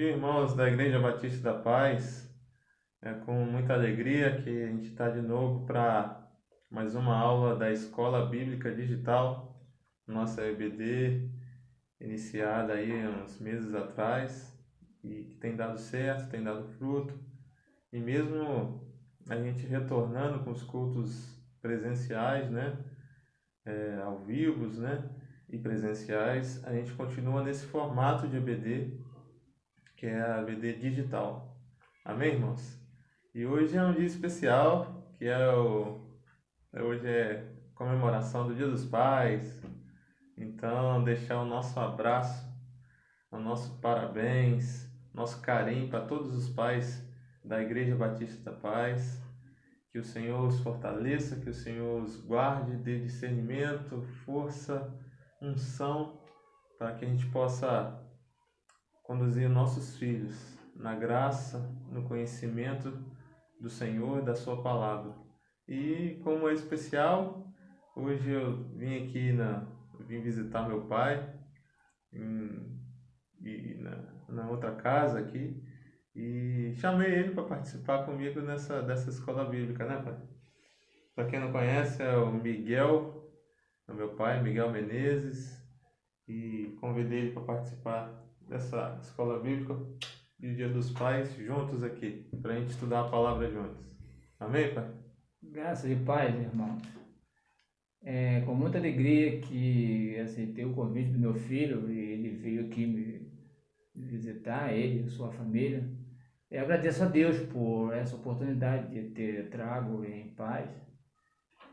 Dia, irmãos da Igreja Batista da Paz, é com muita alegria que a gente está de novo para mais uma aula da Escola Bíblica Digital, nossa EBD, iniciada aí uns meses atrás e que tem dado certo, tem dado fruto. E mesmo a gente retornando com os cultos presenciais, né, ao vivo, né, e presenciais, a gente continua nesse formato de EBD, que é a EBD digital. Amém, irmãos? E hoje é um dia especial, que hoje é comemoração do Dia dos Pais. Então, deixar o nosso abraço, o nosso parabéns, nosso carinho para todos os pais da Igreja Batista da Paz. Que o Senhor os fortaleça, que o Senhor os guarde, dê discernimento, força, unção, para que a gente possa conduzir nossos filhos na graça, no conhecimento do Senhor e da sua palavra. E como é especial, hoje eu vim visitar meu pai na outra casa aqui e chamei ele para participar comigo dessa escola bíblica, né, pai? Para quem não conhece, é o Miguel, é o meu pai, Miguel Menezes, e convidei ele para participar dessa escola bíblica e Dia dos Pais juntos aqui, para a gente estudar a palavra juntos. Amém, pai? Graças e paz, irmãos. É com muita alegria que aceitei o convite do meu filho e ele veio aqui me visitar, ele e sua família. Eu agradeço a Deus por essa oportunidade de ter trago em paz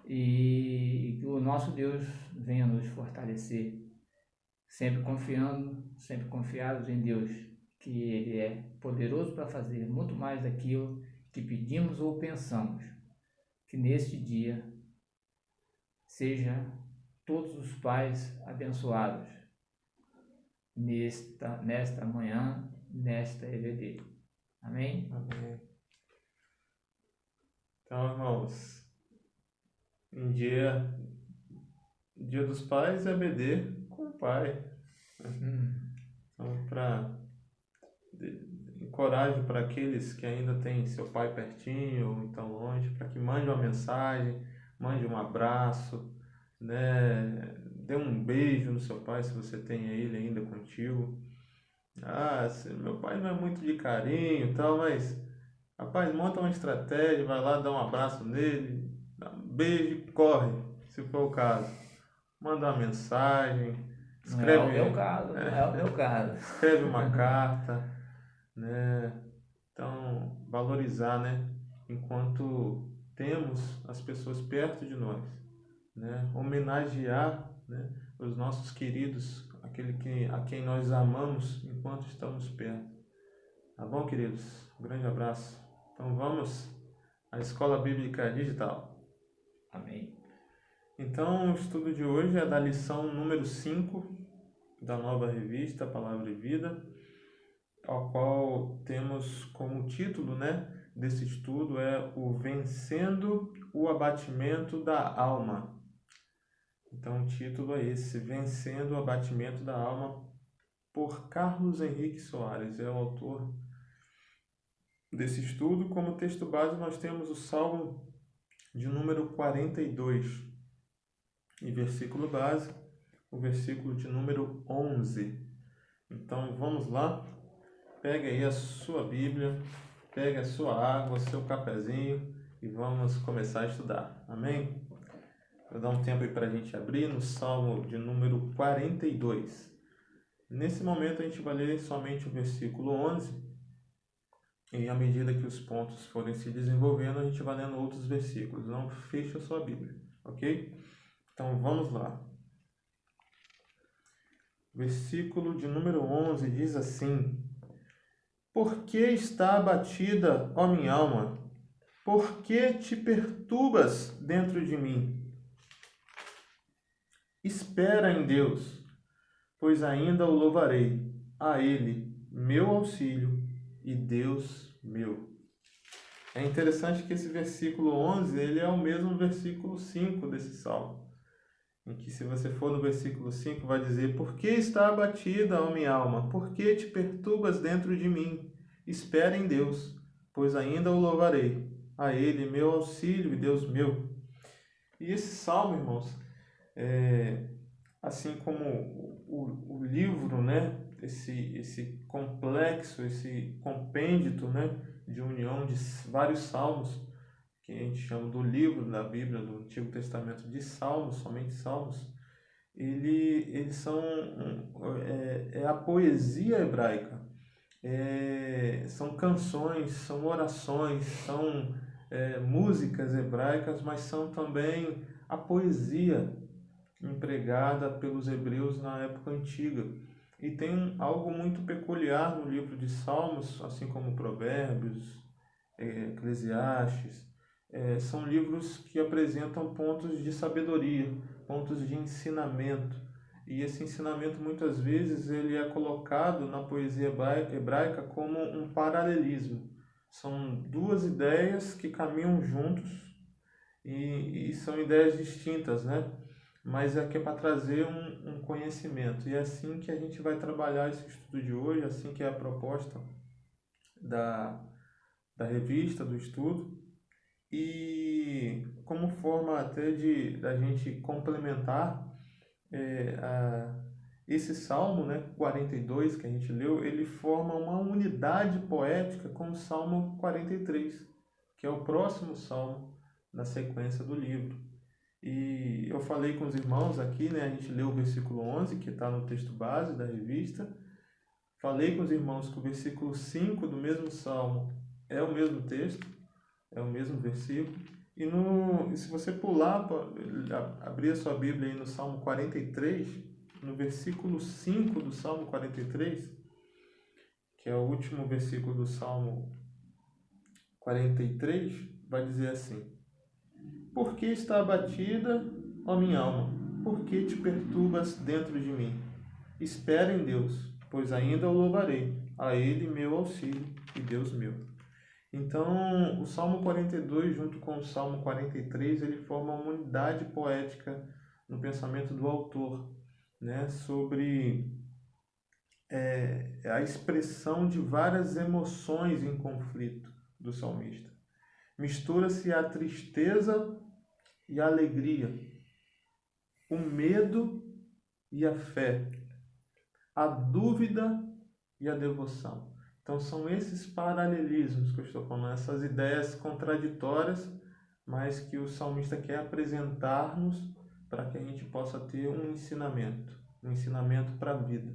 e que o nosso Deus venha nos fortalecer, sempre confiando, sempre confiados em Deus, que Ele é poderoso para fazer muito mais daquilo que pedimos ou pensamos. Que neste dia seja todos os pais abençoados nesta manhã, nesta EBD. Amém? Amém. Então, irmãos, em dia dos Pais é BD com o pai. Então, encorajo para aqueles que ainda têm seu pai pertinho ou então longe, para que mande uma mensagem, mande um abraço, né? Dê um beijo no seu pai se você tem ele ainda contigo. Meu pai não é muito de carinho e tal, mas rapaz, monta uma estratégia, vai lá, dá um abraço nele, dá um beijo e corre, se for o caso. Manda uma mensagem, Não é o escreve, meu caso, não é o meu caso. escreve uma carta, né? Então, valorizar, né? Enquanto temos as pessoas perto de nós, né? Homenagear, né? Os nossos queridos, a quem nós amamos enquanto estamos perto. Tá bom, queridos? Um grande abraço. Então vamos à Escola Bíblica Digital. Amém. Então o estudo de hoje é da lição número 5 da nova revista Palavra e Vida, ao qual temos como título, né, desse estudo é o Vencendo o Abatimento da Alma. Então o título é esse, Vencendo o Abatimento da Alma, por Carlos Henrique Soares, é o autor desse estudo. Como texto base nós temos o Salmo de número 42 e versículo base, o versículo de número 11. Então vamos lá, pega aí a sua Bíblia, pega a sua água, seu cafezinho e vamos começar a estudar. Amém? Vou dar um tempo aí para a gente abrir no Salmo de número 42. Nesse momento a gente vai ler somente o versículo 11 e à medida que os pontos forem se desenvolvendo a gente vai lendo outros versículos. Não feche a sua Bíblia, ok? Então vamos lá. Versículo de número 11 diz assim: Por que está abatida, ó minha alma? Por que te perturbas dentro de mim? Espera em Deus, pois ainda o louvarei, a Ele, meu auxílio e Deus meu. É interessante que esse versículo 11 ele é o mesmo versículo 5 desse salmo. em que, se você for no versículo 5, vai dizer: Por que está abatida, ó minha alma? Por que te perturbas dentro de mim? Espera em Deus, pois ainda o louvarei. A Ele, meu auxílio e Deus meu. E esse salmo, irmãos, assim como o livro, né? Esse complexo, esse compêndio, né? De união de vários salmos, que a gente chama do livro da Bíblia, do Antigo Testamento, de salmos, somente salmos, eles são a poesia hebraica. São canções, são orações, são músicas hebraicas, mas são também a poesia empregada pelos hebreus na época antiga. E tem algo muito peculiar no livro de Salmos, assim como Provérbios, Eclesiastes. São livros que apresentam pontos de sabedoria, pontos de ensinamento. E esse ensinamento, muitas vezes, ele é colocado na poesia hebraica como um paralelismo. São duas ideias que caminham juntos e são ideias distintas, né? Mas é que é para trazer um conhecimento. E é assim que a gente vai trabalhar esse estudo de hoje, assim que é a proposta da revista, do estudo. E como forma até da gente complementar esse Salmo, né, 42 que a gente leu, ele forma uma unidade poética com o Salmo 43, que é o próximo Salmo na sequência do livro. E eu falei com os irmãos aqui, né, a gente leu o versículo 11, que está no texto base da revista. Falei com os irmãos que o versículo 5 do mesmo Salmo é o mesmo texto, é o mesmo versículo. E se você pular, abrir a sua Bíblia aí no Salmo 43, no versículo 5 do Salmo 43, que é o último versículo do Salmo 43, vai dizer assim: Por que está abatida, ó minha alma? Por que te perturbas dentro de mim? Espera em Deus, pois ainda o louvarei, a Ele meu auxílio e Deus meu. Então, o Salmo 42, junto com o Salmo 43, ele forma uma unidade poética no pensamento do autor, né, sobre a expressão de várias emoções em conflito do salmista. Mistura-se a tristeza e a alegria, o medo e a fé, a dúvida e a devoção. Então são esses paralelismos que eu estou falando, essas ideias contraditórias, mas que o salmista quer apresentar-nos para que a gente possa ter um ensinamento para a vida,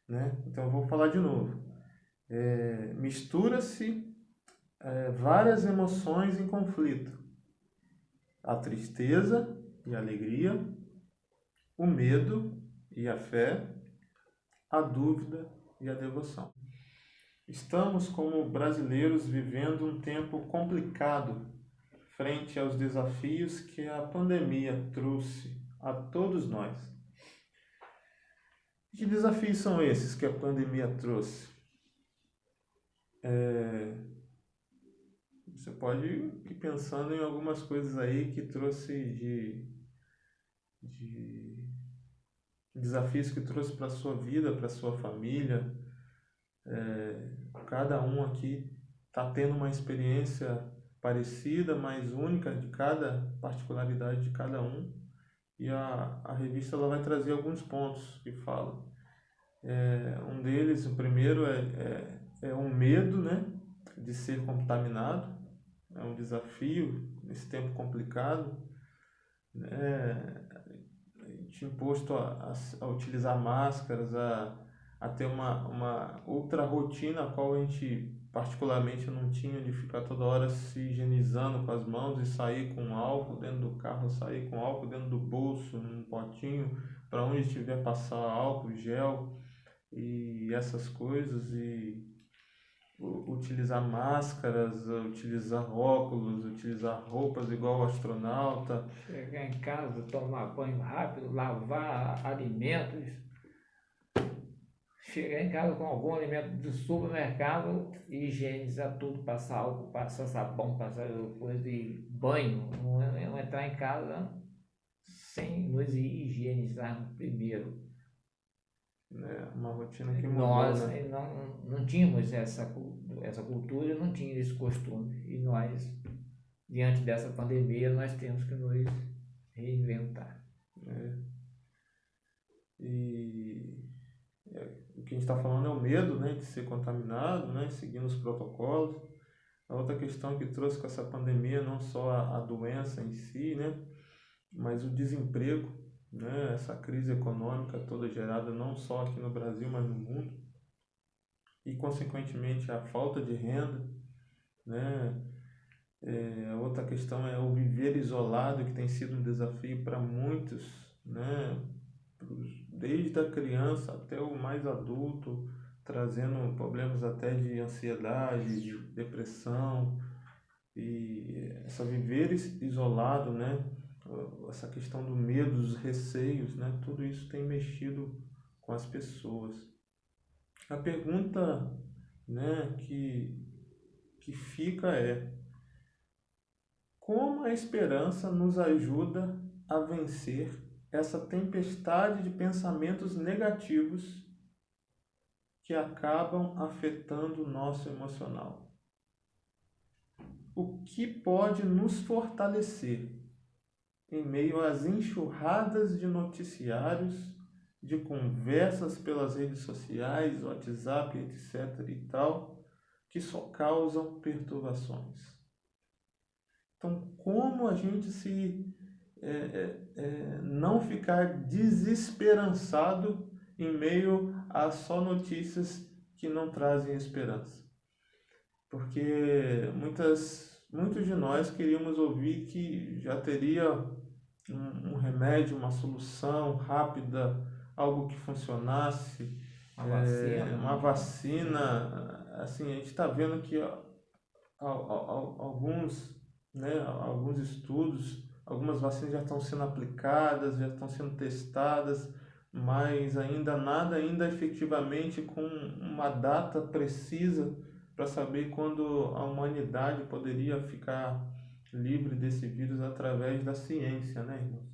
né? Então eu vou falar de novo. Mistura-se várias emoções em conflito: a tristeza e a alegria, o medo e a fé, a dúvida e a devoção. Estamos, como brasileiros, vivendo um tempo complicado frente aos desafios que a pandemia trouxe a todos nós. Que desafios são esses que a pandemia trouxe? Você pode ir pensando em algumas coisas aí que trouxe de desafios que trouxe para a sua vida, para a sua família. Cada um aqui está tendo uma experiência parecida, mas única, de cada particularidade de cada um. E a revista ela vai trazer alguns pontos que fala. Um deles, o primeiro, é um medo, né, de ser contaminado. É um desafio nesse tempo complicado. A gente imposto a utilizar máscaras, a ter uma outra rotina, a qual a gente particularmente não tinha, de ficar toda hora se higienizando com as mãos e sair com álcool dentro do carro, sair com álcool dentro do bolso, num potinho, para onde tiver passar álcool, gel e essas coisas, e utilizar máscaras, utilizar óculos, utilizar roupas igual o astronauta. Chegar em casa, tomar banho rápido, lavar alimentos. Chegar em casa com algum alimento do supermercado e higienizar tudo, passar álcool, passar sabão, passar coisa de banho. Não entrar em casa sem nos higienizarmos primeiro. É uma rotina que mudou, Nós né? não tínhamos essa cultura, não tínhamos esse costume. E nós, diante dessa pandemia, nós temos que nos reinventar. É. E o que a gente está falando é o medo, né, de ser contaminado, né, seguindo os protocolos. A outra questão que trouxe com essa pandemia, não só a doença em si, né, mas o desemprego, né, essa crise econômica toda gerada não só aqui no Brasil, mas no mundo, e consequentemente a falta de renda, né. A outra questão é o viver isolado, que tem sido um desafio para muitos, né, desde a criança até o mais adulto, trazendo problemas até de ansiedade, de depressão, e essa viver isolado, né? Essa questão do medo, dos receios, né? Tudo isso tem mexido com as pessoas. A pergunta, né, que fica é: como a esperança nos ajuda a vencer essa tempestade de pensamentos negativos que acabam afetando o nosso emocional? O que pode nos fortalecer em meio às enxurradas de noticiários, de conversas pelas redes sociais, WhatsApp, etc. e tal, que só causam perturbações? Então, como a gente se não ficar desesperançado em meio a só notícias que não trazem esperança? Porque muitos de nós queríamos ouvir que já teria um remédio, uma solução rápida, algo que funcionasse, uma vacina. Assim, a gente está vendo que alguns, né, alguns estudos, algumas vacinas já estão sendo aplicadas, já estão sendo testadas, mas ainda nada ainda efetivamente com uma data precisa para saber quando a humanidade poderia ficar livre desse vírus através da ciência, né, irmãos?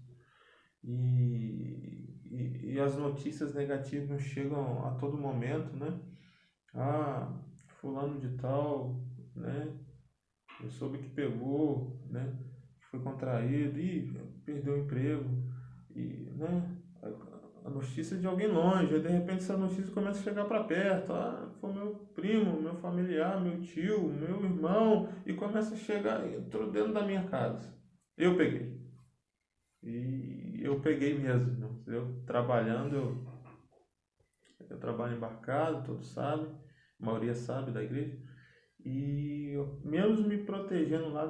E as notícias negativas chegam a todo momento, né? Ah, fulano de tal, né? Eu soube que pegou, né? Que foi contraído e perdeu o emprego. E, né? A notícia de alguém longe, aí de repente essa notícia começa a chegar para perto. Ah, foi meu primo, meu familiar, meu tio, meu irmão, e começa a chegar, entrou dentro da minha casa. Eu peguei. E eu peguei mesmo. Né? Eu trabalhando, eu trabalho embarcado, todos sabem, a maioria sabe da igreja. E eu, mesmo me protegendo lá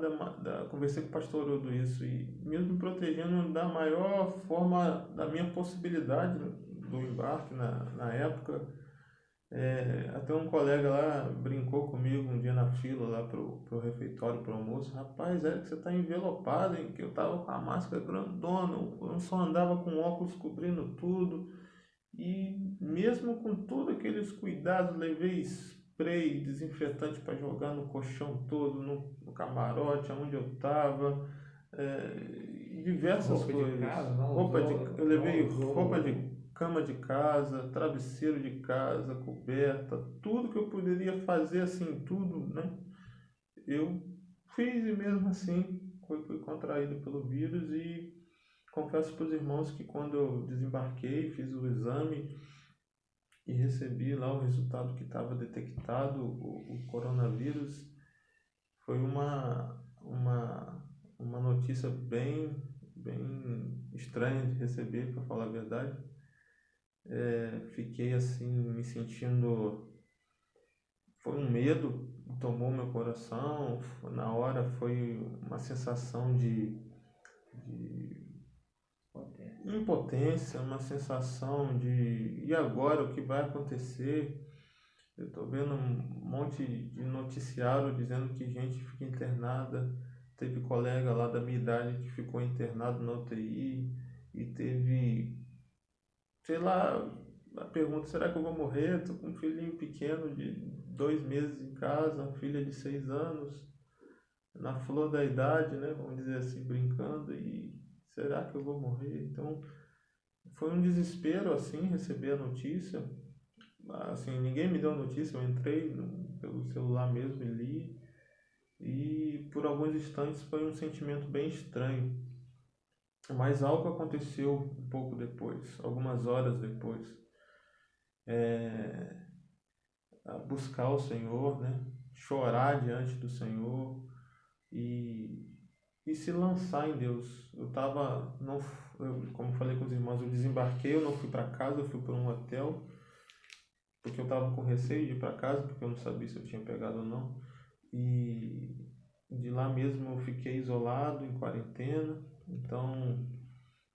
conversei com o pastor Odo isso, e mesmo me protegendo da maior forma, da minha possibilidade do embarque na época, até um colega lá brincou comigo um dia na fila lá pro refeitório, pro almoço: rapaz, é que você tá envelopado, hein? Que eu tava com a máscara grandona, eu só andava com óculos cobrindo tudo, e mesmo com todos aqueles cuidados, levei spray desinfetante para jogar no colchão todo, no camarote, onde eu estava, diversas Roupa de coisas. casa, Eu não levei roupa de usou. cama de casa, travesseiro de casa, coberta, tudo que eu poderia fazer assim, tudo, né? Eu fiz, e mesmo assim fui contraído pelo vírus. E confesso para os irmãos que quando eu desembarquei, fiz o exame e recebi lá o resultado que estava detectado, o coronavírus, foi uma notícia bem estranha de receber, para falar a verdade. Fiquei assim, me sentindo... Foi um medo que tomou meu coração, na hora foi uma sensação de impotência, uma sensação de e agora o que vai acontecer? Eu estou vendo um monte de noticiário dizendo que gente fica internada. Teve colega lá da minha idade que ficou internado na UTI e teve, sei lá, a pergunta: será que eu vou morrer? Estou com um filhinho pequeno de 2 meses em casa, uma filha de 6 anos, na flor da idade, né? Vamos dizer assim, brincando. E será que eu vou morrer? Então, foi um desespero, assim, receber a notícia. Assim, ninguém me deu a notícia, eu entrei pelo celular mesmo e li. E por alguns instantes foi um sentimento bem estranho. Mas algo aconteceu um pouco depois, algumas horas depois. É, a buscar o Senhor, né? Chorar diante do Senhor e, e se lançar em Deus. Eu estava, não, como falei com os irmãos, eu desembarquei, eu não fui para casa, eu fui para um hotel, porque eu estava com receio de ir para casa, porque eu não sabia se eu tinha pegado ou não. E de lá mesmo eu fiquei isolado, em quarentena, então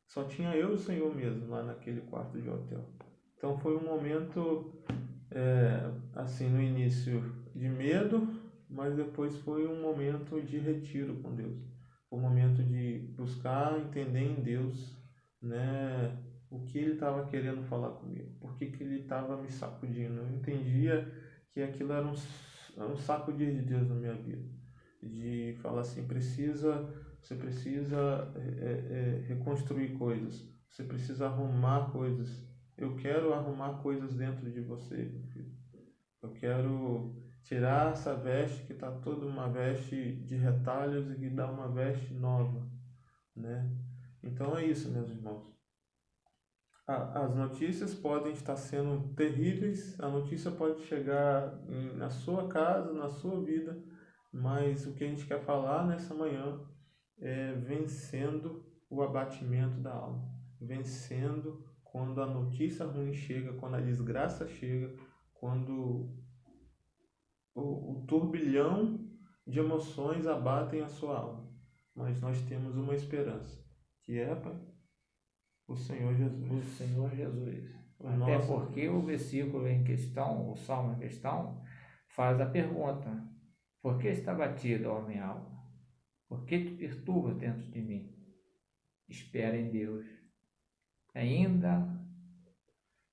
só tinha eu e o Senhor mesmo lá naquele quarto de hotel. Então foi um momento, assim, no início de medo, mas depois foi um momento de retiro com Deus. Foi um momento de buscar entender em Deus, né, o que Ele estava querendo falar comigo, por que Ele estava me sacudindo. Eu entendia que aquilo era um sacudir de Deus na minha vida, de falar assim, você precisa reconstruir coisas, você precisa arrumar coisas. Eu quero arrumar coisas dentro de você, meu filho. Eu quero tirar essa veste que está toda uma veste de retalhos e dar uma veste nova, né? Então é isso, meus irmãos. As notícias podem estar sendo terríveis, a notícia pode chegar na sua casa, na sua vida, mas o que a gente quer falar nessa manhã é vencendo o abatimento da alma, vencendo quando a notícia ruim chega, quando a desgraça chega, quando o turbilhão de emoções abatem a sua alma. Mas nós temos uma esperança, que é, Pai, o Senhor Jesus. O Senhor Jesus. O Até nosso porque Deus. o versículo em questão, o salmo em questão, faz a pergunta: por que está batido, ó minha alma? Por que te perturba dentro de mim? Espera em Deus. Ainda,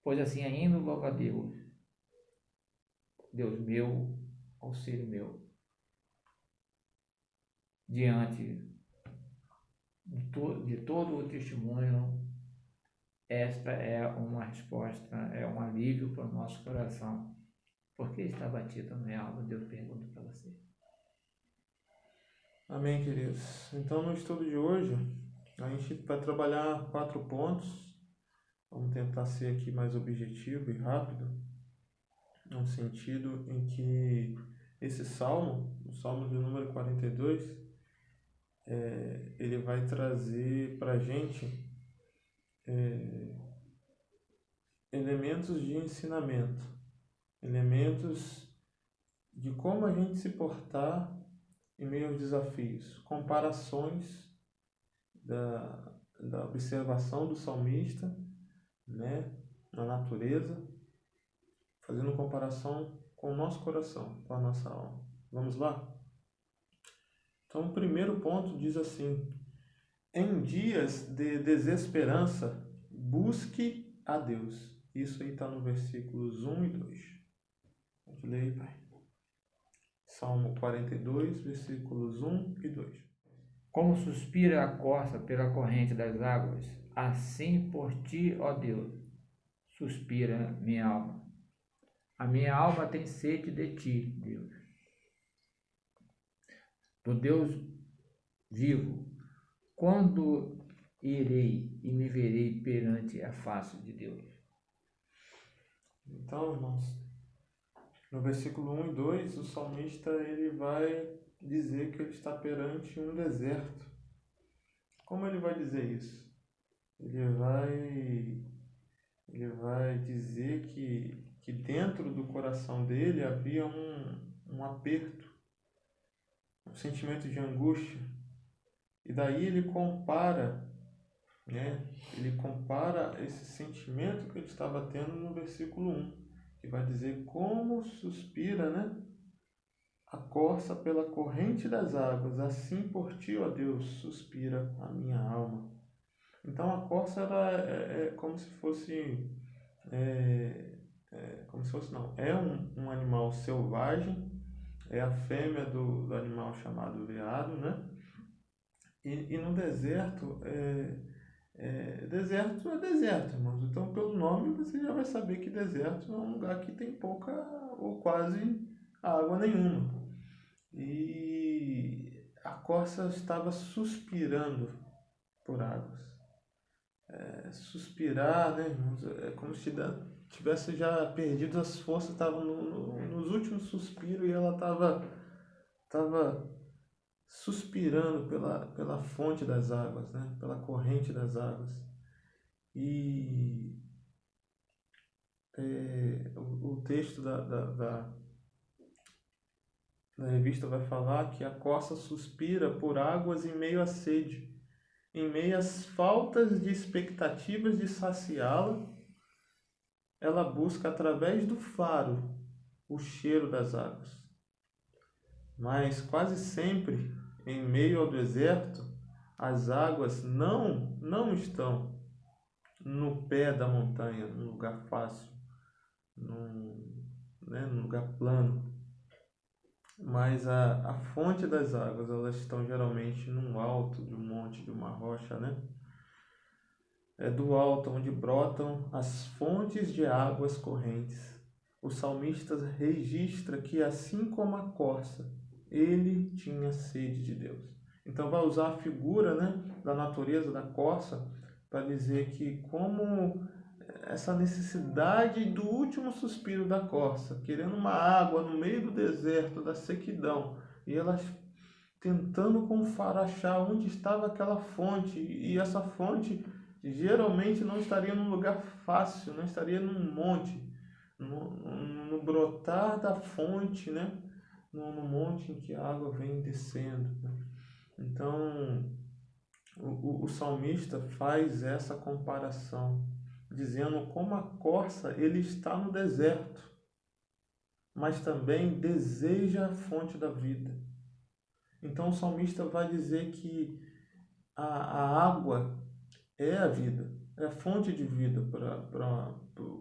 pois assim, ainda louvo a Deus. Deus meu, auxílio meu. Diante de todo o testemunho, esta é uma resposta, é um alívio para o nosso coração. Por que está batido a minha alma? Deus pergunta para você. Amém, queridos. Então, no estudo de hoje, a gente vai trabalhar 4 pontos. Vamos tentar ser aqui mais objetivo e rápido, no sentido em que esse salmo, o salmo de número 42, ele vai trazer para a gente elementos de ensinamento, elementos de como a gente se portar em meio aos desafios, comparações da observação do salmista, né, na natureza, fazendo comparação com o nosso coração, com a nossa alma. Vamos lá? Então, o primeiro ponto diz assim: em dias de desesperança, busque a Deus. Isso aí está no versículos 1 e 2. Pode ler aí, Pai. Salmo 42, versículos 1 e 2. Como suspira a corça pela corrente das águas, assim por ti, ó Deus, suspira minha alma. A minha alma tem sede de ti, Deus, do Deus vivo. Quando irei e me verei perante a face de Deus? Então, irmãos, no versículo 1 e 2, o salmista ele vai dizer que ele está perante um deserto. Como ele vai dizer isso? Ele vai dizer que dentro do coração dele havia um aperto, um sentimento de angústia. E daí ele compara, né? Ele compara esse sentimento que ele estava tendo no versículo 1, que vai dizer como suspira, né, a corça pela corrente das águas, assim por ti, ó Deus, suspira a minha alma. Então a corça é como se fosse, como se fosse não, é um animal selvagem, é a fêmea do animal chamado veado, né? E no deserto, deserto é deserto, irmãos. Então, pelo nome, você já vai saber que deserto é um lugar que tem pouca ou quase água nenhuma. E a corça estava suspirando por águas. Suspirar, né, irmãos? É como se tivesse já perdido as forças, estava nos últimos suspiros e ela estava suspirando pela fonte das águas, né? Pela corrente das águas. E o texto da revista vai falar que a corça suspira por águas em meio à sede, em meio às faltas de expectativas de saciá-la, ela busca através do faro o cheiro das águas. Mas quase sempre, em meio ao deserto, as águas não estão no pé da montanha, num lugar fácil, num lugar plano. Mas a fonte das águas, elas estão geralmente no alto de um monte, de uma rocha, né? É do alto onde brotam as fontes de águas correntes. O salmista registra que, assim como a corça, ele tinha sede de Deus. Então vai usar a figura, né, da natureza da corça para dizer que como essa necessidade do último suspiro da corça, querendo uma água no meio do deserto, da sequidão, e ela tentando com o faro achar onde estava aquela fonte, e essa fonte geralmente não estaria num lugar fácil, não estaria num monte, no brotar da fonte, né? No monte em que a água vem descendo, né? Então, o salmista faz essa comparação, dizendo como a corça ele está no deserto, mas também deseja a fonte da vida. Então o salmista vai dizer que a água é a vida, é a fonte de vida para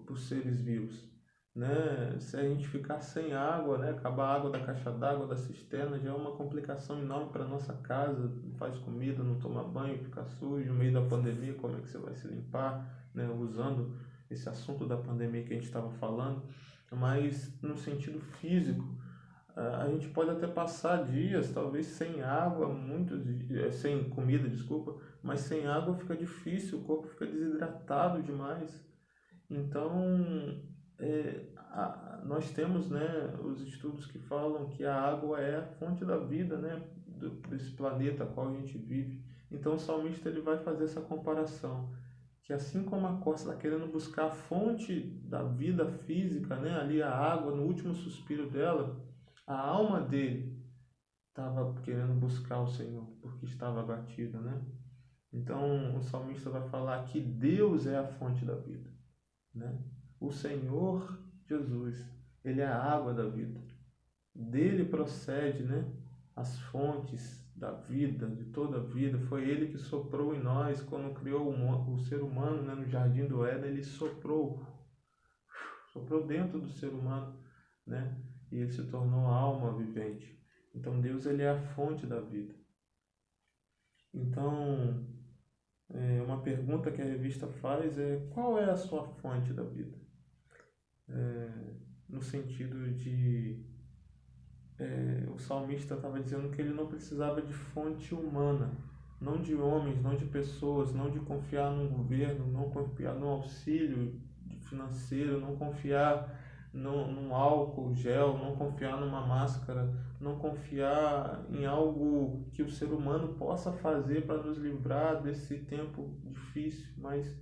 os seres vivos. Né? Se a gente ficar sem água, né? Acabar a água da caixa d'água, da cisterna, já é uma complicação enorme para nossa casa. Não faz comida, não toma banho, fica sujo. No meio da pandemia, como é que você vai se limpar? Né? Usando esse assunto da pandemia que a gente estava falando. Mas no sentido físico, a gente pode até passar dias, talvez sem água, sem comida, desculpa, mas sem água fica difícil, o corpo fica desidratado demais. Então, nós temos, né, os estudos que falam que a água é a fonte da vida, né, desse planeta qual a gente vive. Então, o salmista ele vai fazer essa comparação, que assim como a corça está querendo buscar a fonte da vida física, né, ali a água no último suspiro dela, a alma dele estava querendo buscar o Senhor, porque estava abatida, né? Então, o salmista vai falar que Deus é a fonte da vida, né? O Senhor Jesus, ele é a água da vida. Dele procede, né, as fontes da vida, de toda a vida. Foi ele que soprou em nós quando criou o ser humano, né, no jardim do Éden. Ele soprou dentro do ser humano, né? E ele se tornou alma vivente. Então Deus ele é a fonte da vida. Então, uma pergunta que a revista faz é: qual é a sua fonte da vida? No sentido de o salmista estava dizendo que ele não precisava de fonte humana, não de homens, não de pessoas, não de confiar num governo, não confiar no auxílio financeiro, não confiar num álcool gel, não confiar numa máscara, não confiar em algo que o ser humano possa fazer para nos livrar desse tempo difícil, mas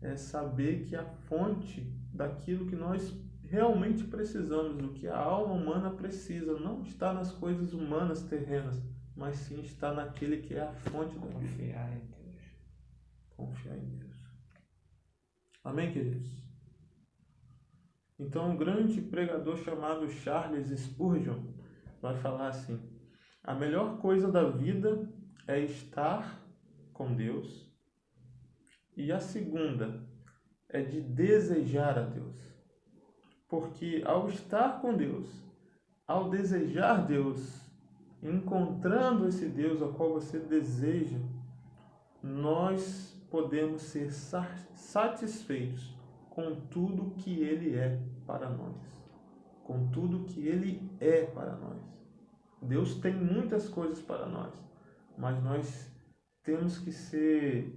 é saber que a fonte daquilo que nós realmente precisamos, do que a alma humana precisa, não está nas coisas humanas terrenas, mas sim está naquele que é a fonte da vida. Confiar em Deus. Confiar em Deus. Amém, queridos? Então, um grande pregador chamado Charles Spurgeon vai falar assim: a melhor coisa da vida é estar com Deus, e a segunda é de desejar a Deus. Porque ao estar com Deus, ao desejar Deus, encontrando esse Deus ao qual você deseja, nós podemos ser satisfeitos com tudo que Ele é para nós. Com tudo que Ele é para nós. Deus tem muitas coisas para nós, mas nós temos que ser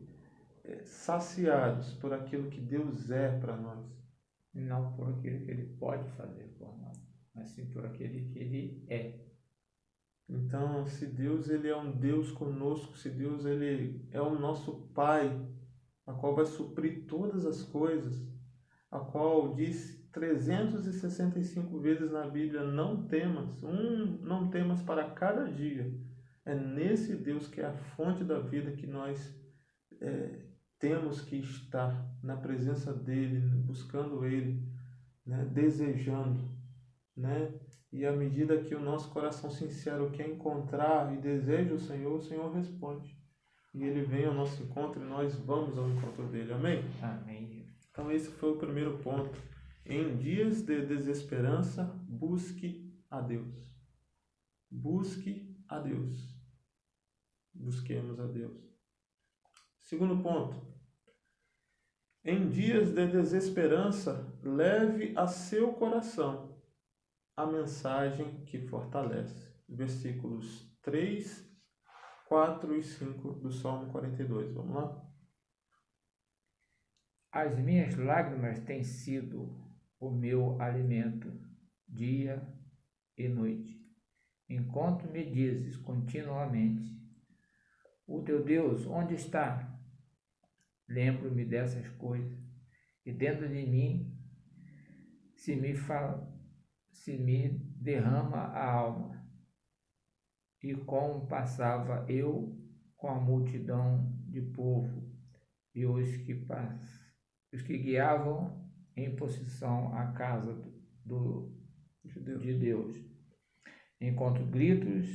saciados por aquilo que Deus é para nós. Não por aquilo que Ele pode fazer por nós, mas sim por aquele que Ele é. Então, se Deus ele é um Deus conosco, se Deus ele é o nosso Pai, a qual vai suprir todas as coisas, a qual diz 365 vezes na Bíblia, não temas, não temas para cada dia. É nesse Deus que é a fonte da vida que nós temos que estar na presença dEle, buscando Ele, né? Desejando, né? E à medida que o nosso coração sincero quer encontrar e deseja o Senhor responde. E Ele vem ao nosso encontro e nós vamos ao encontro dEle. Amém? Amém. Então esse foi o primeiro ponto. Em dias de desesperança, busque a Deus. Busque a Deus. Busquemos a Deus. Segundo ponto. Em dias de desesperança, leve a seu coração a mensagem que fortalece. Versículos 3, 4 e 5 do Salmo 42. Vamos lá? As minhas lágrimas têm sido o meu alimento, dia e noite, enquanto me dizes continuamente: o teu Deus onde está? Lembro-me dessas coisas, e dentro de mim se me derrama a alma. E como passava eu com a multidão de povo e os que guiavam em posição à casa de Deus, enquanto gritos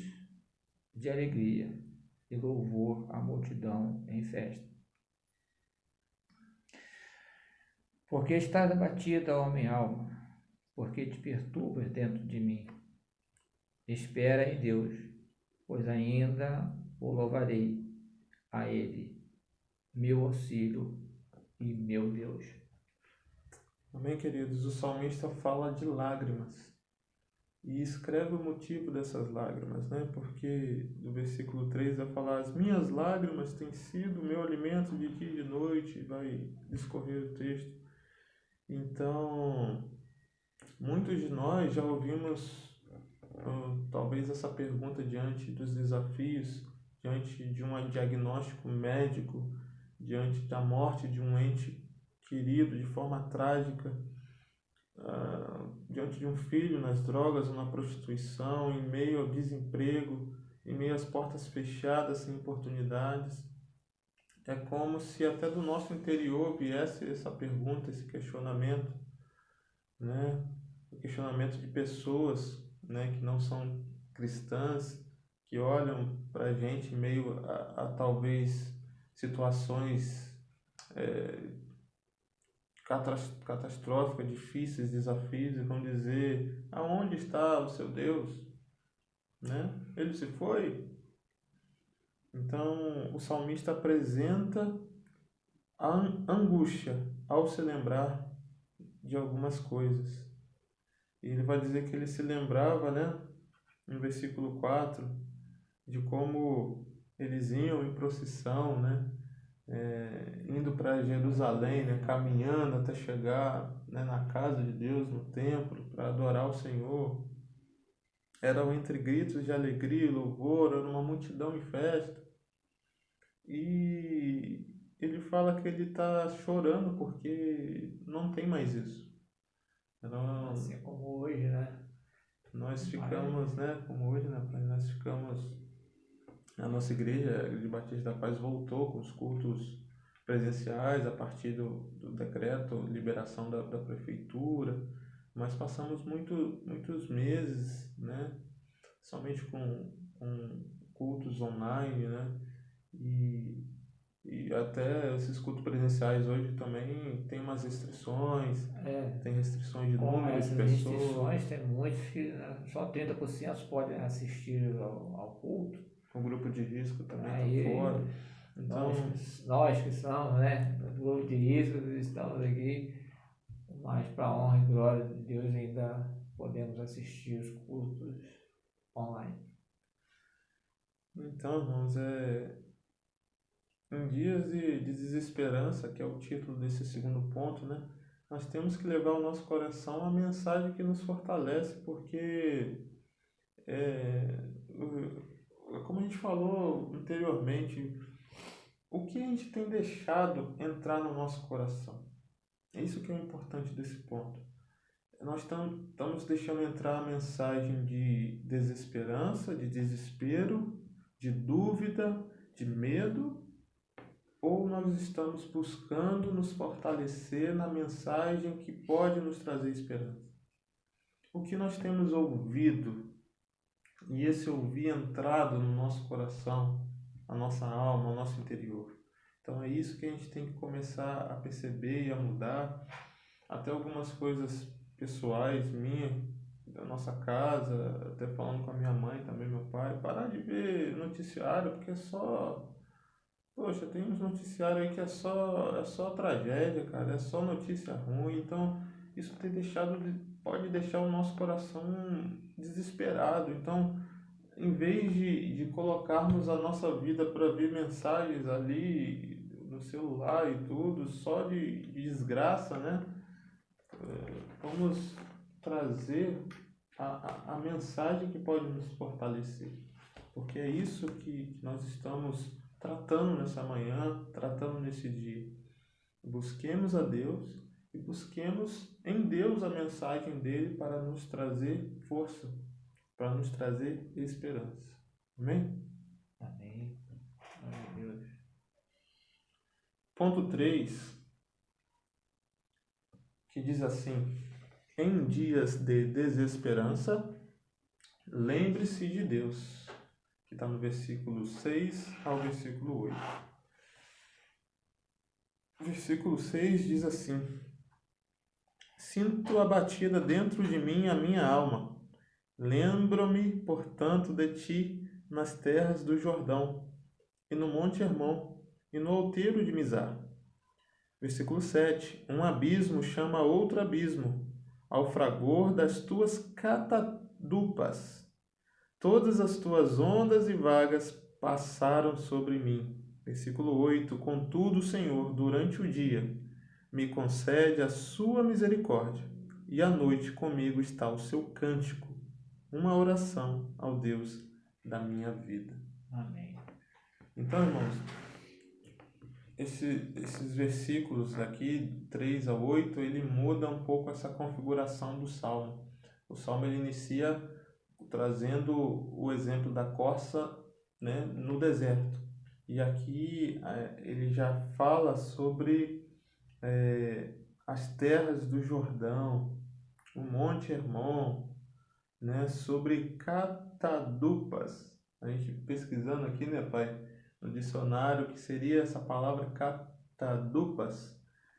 de alegria e louvor à multidão em festa. Porque estás abatida, ó minha alma, porque te perturbas dentro de mim. Espera em Deus, pois ainda o louvarei, a Ele, meu auxílio e meu Deus. Amém, queridos? O salmista fala de lágrimas e escreve o motivo dessas lágrimas, né? Porque do versículo 3 vai falar: as minhas lágrimas têm sido o meu alimento de dia e de noite, vai discorrer o texto. Então, muitos de nós já ouvimos talvez essa pergunta diante dos desafios, diante de um diagnóstico médico, diante da morte de um ente querido de forma trágica, diante de um filho nas drogas ou na prostituição, em meio ao desemprego, em meio às portas fechadas sem oportunidades. É como se até do nosso interior viesse essa pergunta, esse questionamento, né? O questionamento de pessoas, né, que não são cristãs, que olham para a gente em meio a talvez situações catastróficas, difíceis, desafios, e vão dizer: aonde está o seu Deus? Né? Ele se foi? Então o salmista apresenta a angústia ao se lembrar de algumas coisas. E ele vai dizer que ele se lembrava, né, no versículo 4, de como eles iam em procissão, né, indo para Jerusalém, né, caminhando até chegar, né, na casa de Deus, no templo, para adorar o Senhor. Eram entre gritos de alegria e louvor, era uma multidão em festa. E ele fala que ele está chorando porque não tem mais isso. Assim como hoje, né? Nós ficamos, né, como hoje, né, nós ficamos, a nossa igreja, a Igreja Batista da Paz, voltou com os cultos presenciais a partir do decreto, liberação da prefeitura, mas passamos muitos meses, né, somente com cultos online, né, e até esses cultos presenciais hoje também tem umas restrições, tem restrições de Com número de essas pessoas, restrições, tem muitos que, né, só 30% podem assistir ao culto. o grupo de risco também está Aí fora. Então, nós que somos, né, do grupo de risco, estamos aqui, mas para a honra e glória de Deus ainda podemos assistir os cultos online. então, irmãos, em dias de desesperança, que é o título desse segundo ponto, né? Nós temos que levar ao nosso coração a mensagem que nos fortalece, porque, como a gente falou anteriormente, o que a gente tem deixado entrar no nosso coração? É isso que é o importante desse ponto. Nós estamos deixando entrar a mensagem de desesperança, de desespero, de dúvida, de medo, ou nós estamos buscando nos fortalecer na mensagem que pode nos trazer esperança? O que nós temos ouvido, e esse ouvir entrado no nosso coração, na nossa alma, no nosso interior. Então é isso que a gente tem que começar a perceber e a mudar. Até algumas coisas pessoais minhas, da nossa casa, até falando com a minha mãe também, meu pai, parar de ver noticiário, porque é só... Poxa, tem uns noticiários aí que é só tragédia, cara, é só notícia ruim. Então, isso pode deixar o nosso coração desesperado. Então, em vez de colocarmos a nossa vida para ver mensagens ali no celular e tudo, só de desgraça, né? Vamos trazer a mensagem que pode nos fortalecer. Porque é isso que nós estamos tratando nessa manhã, tratando nesse dia. Busquemos a Deus e busquemos em Deus a mensagem dele para nos trazer força, para nos trazer esperança. Amém? Amém. Glória a Deus. Ponto 3, que diz assim: em dias de desesperança, lembre-se de Deus. Que está no versículo 6 ao versículo 8. O versículo 6 diz assim: sinto abatida dentro de mim a minha alma. Lembro-me, portanto, de ti nas terras do Jordão, e no Monte Hermon, e no outeiro de Mizar. Versículo 7. Um abismo chama outro abismo, ao fragor das tuas catadupas. Todas as tuas ondas e vagas passaram sobre mim. Versículo 8. Contudo, Senhor, durante o dia, me concede a sua misericórdia, e à noite comigo está o seu cântico, uma oração ao Deus da minha vida. Amém. Então, irmãos, esses versículos aqui, 3 a 8, ele muda um pouco essa configuração do Salmo. O Salmo ele inicia trazendo o exemplo da corça, né, no deserto. E aqui ele já fala sobre as terras do Jordão, o Monte Hermon, né, sobre catadupas. A gente pesquisando aqui, né, pai, no dicionário, que seria essa palavra catadupas,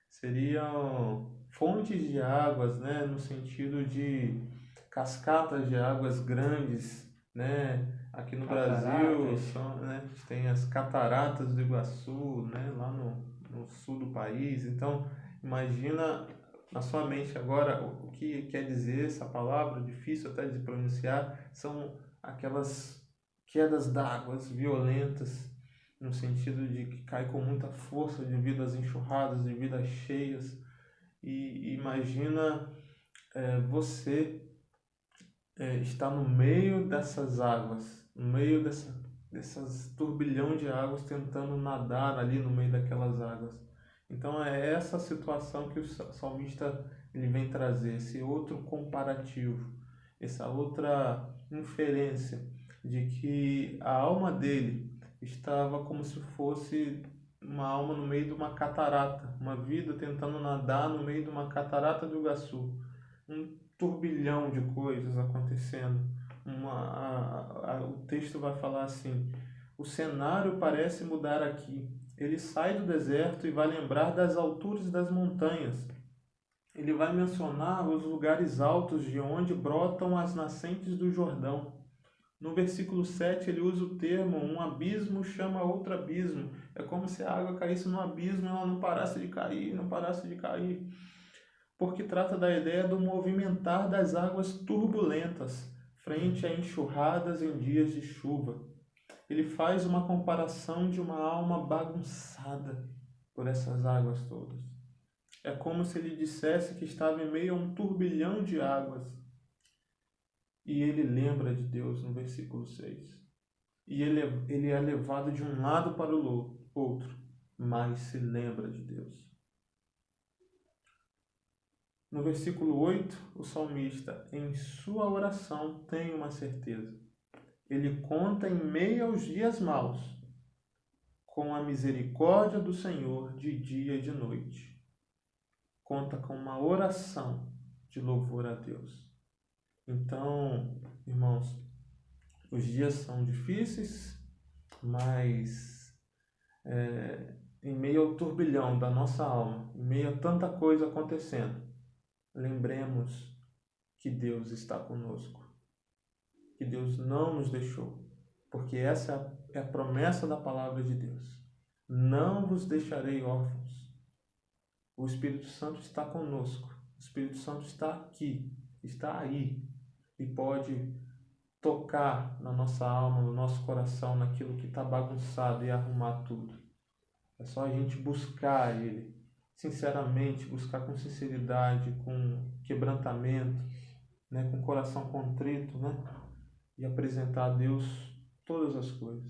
seriam fontes de águas, né, no sentido de cascatas de águas grandes, né? Aqui no Brasil né, tem as cataratas do Iguaçu, né, lá no sul do país. Então, imagina na sua mente agora o que quer dizer essa palavra, difícil até de pronunciar, são aquelas quedas d'águas violentas, no sentido de que cai com muita força devido às enxurradas, devido às cheias. E imagina você está no meio dessas águas, no meio dessas turbilhão de águas, tentando nadar ali no meio daquelas águas. Então é essa situação que o salmista ele vem trazer, esse outro comparativo, essa outra inferência de que a alma dele estava como se fosse uma alma no meio de uma catarata, uma vida tentando nadar no meio de uma catarata do Iguaçu. Turbilhão de coisas acontecendo. O texto vai falar assim: o cenário parece mudar aqui. Ele sai do deserto e vai lembrar das alturas das montanhas. Ele vai mencionar os lugares altos de onde brotam as nascentes do Jordão. No versículo 7, ele usa o termo: um abismo chama outro abismo. É como se a água caísse no abismo e ela não parasse de cair, não parasse de cair. Porque trata da ideia do movimentar das águas turbulentas frente a enxurradas em dias de chuva. Ele faz uma comparação de uma alma bagunçada por essas águas todas. É como se ele dissesse que estava em meio a um turbilhão de águas. E ele lembra de Deus no versículo 6. E ele é levado de um lado para o outro, mas se lembra de Deus. No versículo 8, o salmista, em sua oração, tem uma certeza. Ele conta em meio aos dias maus, com a misericórdia do Senhor de dia e de noite. Conta com uma oração de louvor a Deus. Então, irmãos, os dias são difíceis, mas em meio ao turbilhão da nossa alma, em meio a tanta coisa acontecendo, lembremos que Deus está conosco, que Deus não nos deixou, porque essa é a promessa da palavra de Deus. Não vos deixarei órfãos. O Espírito Santo está conosco. O Espírito Santo está aqui, está aí, e pode tocar na nossa alma, no nosso coração, naquilo que está bagunçado e arrumar tudo. É só a gente buscar Ele, sinceramente, buscar com sinceridade, com quebrantamento, né, com coração contrito, né, e apresentar a Deus todas as coisas.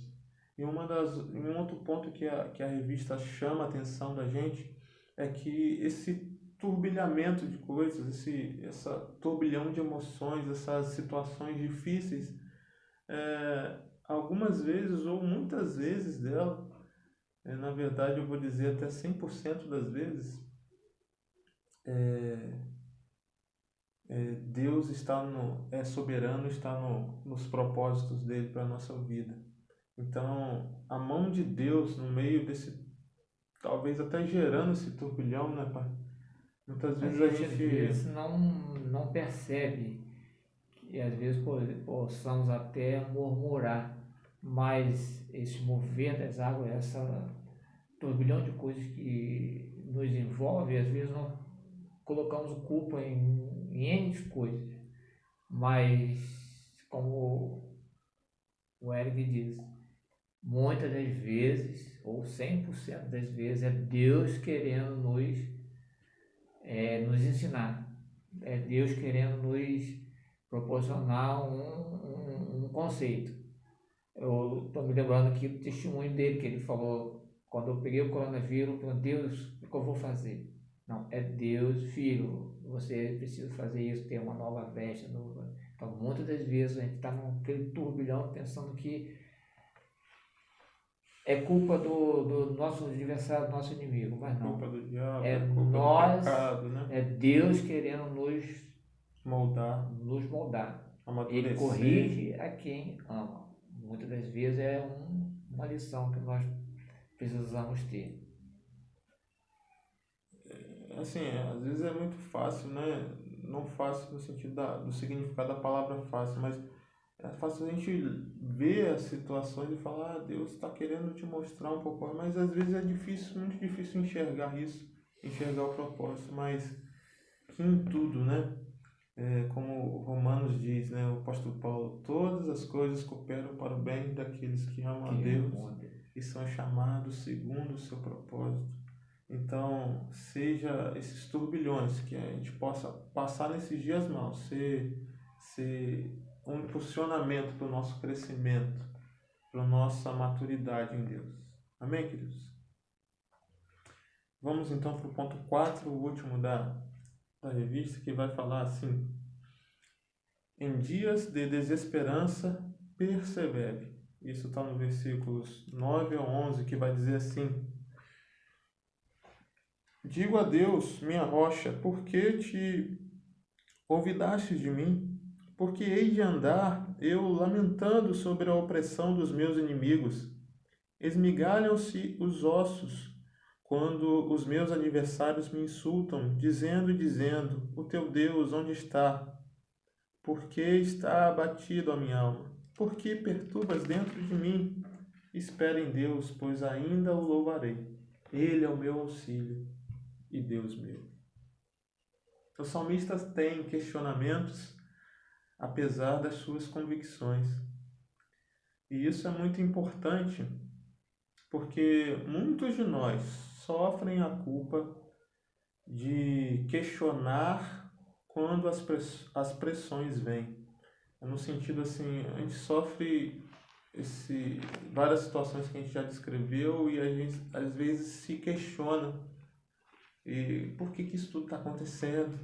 E um outro ponto que a revista chama a atenção da gente é que esse turbilhamento de coisas, essa turbilhão de emoções, essas situações difíceis, algumas vezes ou muitas vezes dela, na verdade eu vou dizer até 100% das vezes, Deus é soberano, está nos propósitos dele para a nossa vida. Então, a mão de Deus no meio desse, talvez até gerando esse turbilhão, né, pai? Muitas vezes a Às gente vezes não percebe que às vezes possamos até murmurar, mas esse mover das águas, essa turbilhão de coisas que nos envolve, às vezes não colocamos culpa em N coisas, mas como o Eric diz, muitas das vezes, ou 100% das vezes, é Deus querendo nos ensinar, é Deus querendo nos proporcionar um conceito. Eu estou me lembrando aqui do testemunho dele, que ele falou, quando eu peguei o coronavírus, eu falei, Deus, o que eu vou fazer? Não, é Deus, filho, você precisa fazer isso, ter uma nova veste, nova. Então, muitas das vezes a gente está naquele turbilhão pensando que é culpa do nosso adversário, do nosso inimigo, mas não. culpa do diabo, É culpa nós, do pecado, né? é Deus querendo nos Moldar, moldar. amadurecer. Ele corrige a quem ama. Muitas das vezes é uma lição que nós precisamos ter. Assim, às vezes é muito fácil, né? Não fácil no sentido do significado da palavra fácil, mas é fácil a gente ver as situações e falar, Deus está querendo te mostrar um pouco, mas às vezes é difícil, muito difícil enxergar isso, enxergar o propósito, mas que em tudo, né? Como Romanos diz, né? O apóstolo Paulo, todas as coisas cooperam para o bem daqueles que amam a Deus e são chamados segundo o seu propósito. Então, seja esses turbilhões que a gente possa passar nesses dias maus, ser um impulsionamento para o nosso crescimento, para a nossa maturidade em Deus. Amém, queridos? Vamos então para o ponto 4, o último da revista, que vai falar assim: em dias de desesperança, persevere. Isso está no versículos 9 a 11, que vai dizer assim: digo a Deus, minha rocha, por que te olvidaste de mim? Porque hei de andar eu lamentando sobre a opressão dos meus inimigos. Esmigalham-se os ossos quando os meus adversários me insultam, dizendo: o teu Deus onde está? Por que está abatido a minha alma? Por que perturbas dentro de mim? Espera em Deus, pois ainda o louvarei. Ele é o meu auxílio e Deus meu. Os salmistas têm questionamentos, apesar das suas convicções. E isso é muito importante, porque muitos de nós sofrem a culpa de questionar quando as pressões vêm. No sentido assim, a gente sofre várias situações que a gente já descreveu e a gente às vezes se questiona. E por que isso tudo está acontecendo?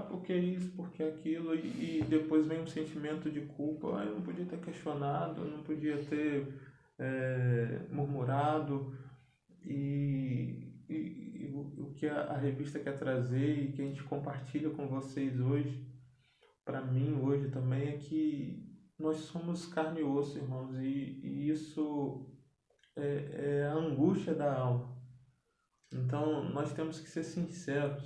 Por que isso, por que aquilo? E depois vem um sentimento de culpa. Eu não podia ter questionado, eu não podia ter murmurado. E o que a revista quer trazer e que a gente compartilha com vocês hoje, para mim hoje também, é que nós somos carne e osso, irmãos, e isso é a angústia da alma. Então, nós temos que ser sinceros,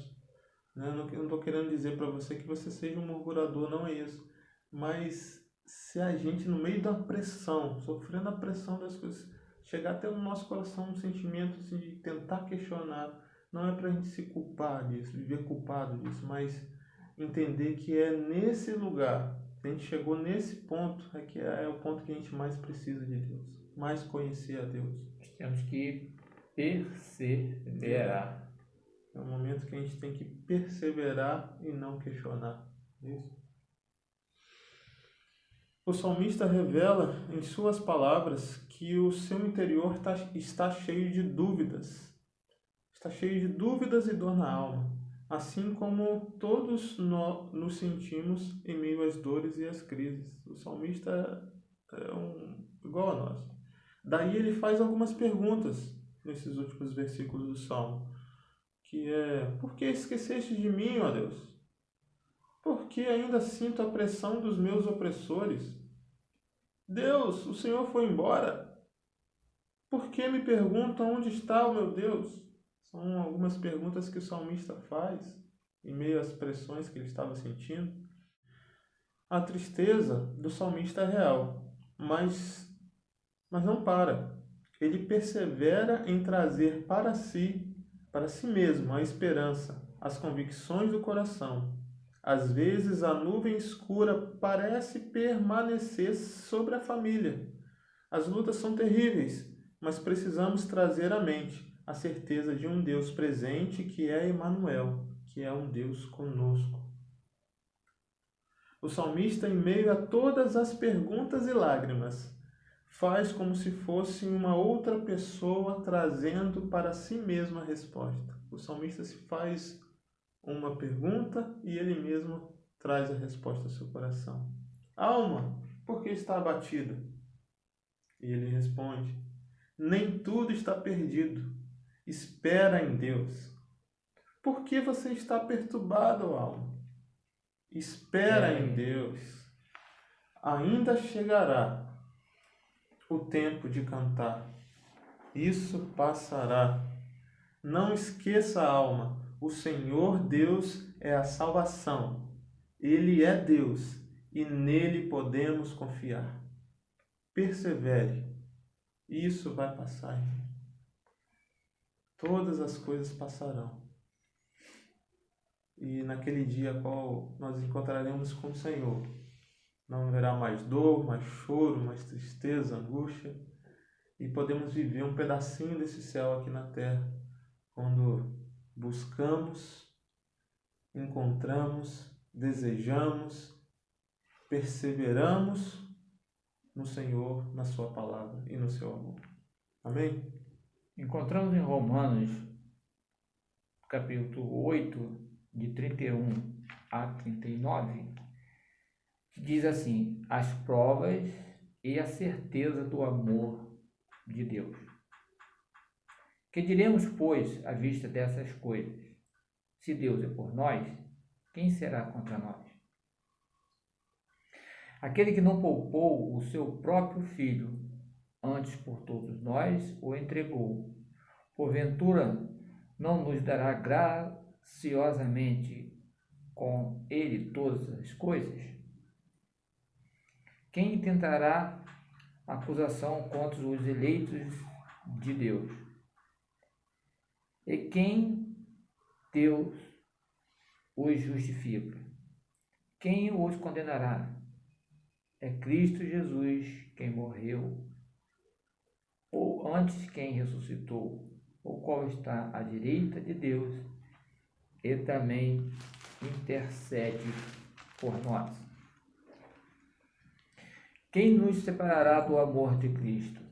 né? Eu não estou querendo dizer para você que você seja um murmurador, não é isso. Mas se a gente, no meio da pressão, sofrendo a pressão das coisas, chegar até no nosso coração um sentimento assim, de tentar questionar, não é para a gente se culpar disso, viver culpado disso, mas entender que é nesse lugar, a gente chegou nesse ponto, que é o ponto que a gente mais precisa de Deus, mais conhecer a Deus. Temos que perseverar. É um momento que a gente tem que perseverar e não questionar. Isso. O salmista revela em suas palavras que o seu interior está cheio de dúvidas. Está cheio de dúvidas e dor na alma, assim como todos nós nos sentimos em meio às dores e às crises. O salmista é igual a nós. Daí ele faz algumas perguntas nesses últimos versículos do Salmo, que é: por que esqueceste de mim, ó Deus? Por que ainda sinto a pressão dos meus opressores? Deus, o Senhor foi embora? Por que me perguntam onde está o meu Deus? São algumas perguntas que o salmista faz em meio às pressões que ele estava sentindo. A tristeza do salmista é real, mas não para. Ele persevera em trazer para si mesmo, a esperança, as convicções do coração. Às vezes a nuvem escura parece permanecer sobre a família. As lutas são terríveis, mas precisamos trazer à mente a certeza de um Deus presente que é Emanuel, que é um Deus conosco. O salmista, em meio a todas as perguntas e lágrimas, faz como se fosse uma outra pessoa trazendo para si mesmo a resposta. O salmista se faz uma pergunta e ele mesmo traz a resposta ao seu coração. Alma, por que está abatida? E ele responde: nem tudo está perdido. Espera em Deus. Por que você está perturbado, alma? Espera em Deus. Ainda chegará o tempo de cantar. Isso passará. Não esqueça, alma, o Senhor Deus é a salvação. Ele é Deus e nele podemos confiar. Persevere. Isso vai passar. Todas as coisas passarão. E naquele dia qual nós encontraremos com o Senhor, não haverá mais dor, mais choro, mais tristeza, angústia, e podemos viver um pedacinho desse céu aqui na terra, quando buscamos, encontramos, desejamos, perseveramos no Senhor, na sua palavra e no seu amor. Amém? Encontramos em Romanos, capítulo 8, de 31 a 39, que diz assim: as provas e a certeza do amor de Deus. Que diremos, pois, à vista dessas coisas? Se Deus é por nós, quem será contra nós? Aquele que não poupou o seu próprio filho, antes por todos nós o entregou. Porventura, não nos dará graciosamente com ele todas as coisas? Quem tentará acusação contra os eleitos de Deus? E quem Deus os justifica? Quem os condenará? É Cristo Jesus quem morreu, ou antes quem ressuscitou, o qual está à direita de Deus e também intercede por nós. Quem nos separará do amor de Cristo?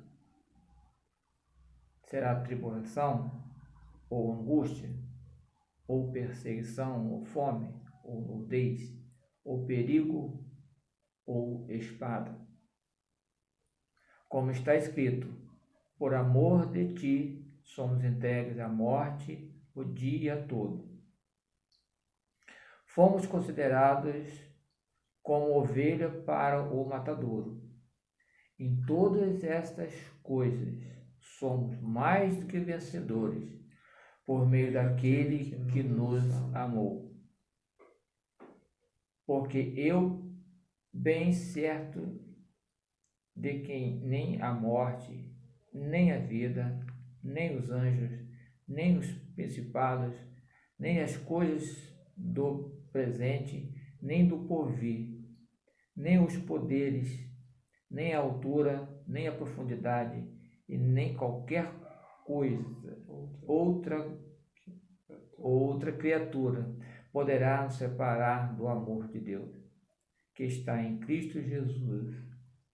Será tribulação, ou angústia, ou perseguição, ou fome, ou nudez, ou perigo, ou espada? Como está escrito: por amor de ti somos entregues à morte o dia todo. Fomos considerados como ovelha para o matadouro. Em todas estas coisas somos mais do que vencedores, por meio daquele que nos amou. Porque eu, bem certo de quem nem a morte, nem a vida, nem os anjos, nem os principados, nem as coisas do presente, nem do porvir, nem os poderes, nem a altura, nem a profundidade, e nem qualquer coisa, outra criatura poderá nos separar do amor de Deus, que está em Cristo Jesus,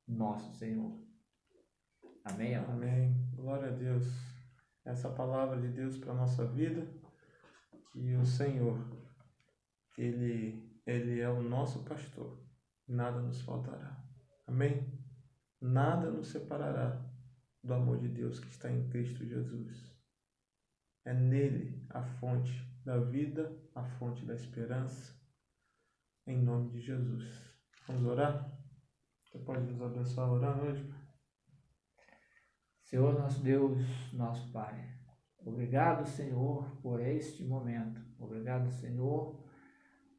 nosso Senhor. Amém? Amém. Glória a Deus. Essa palavra de Deus para a nossa vida, que o Senhor, Ele é o nosso pastor, nada nos faltará. Amém? Nada nos separará do amor de Deus que está em Cristo Jesus. É nele a fonte da vida, a fonte da esperança, em nome de Jesus. Vamos orar? Você pode nos abençoar orando hoje? Senhor nosso Deus, nosso Pai, obrigado, Senhor, por este momento. Obrigado, Senhor,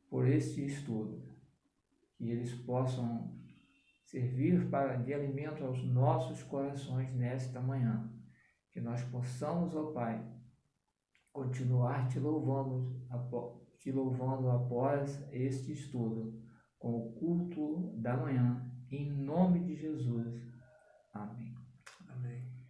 por este estudo. Que eles possam servir de alimento aos nossos corações nesta manhã. Que nós possamos, ó Pai, continuar te louvando após este estudo, com o culto da manhã, em nome de Jesus. Amém. Amém.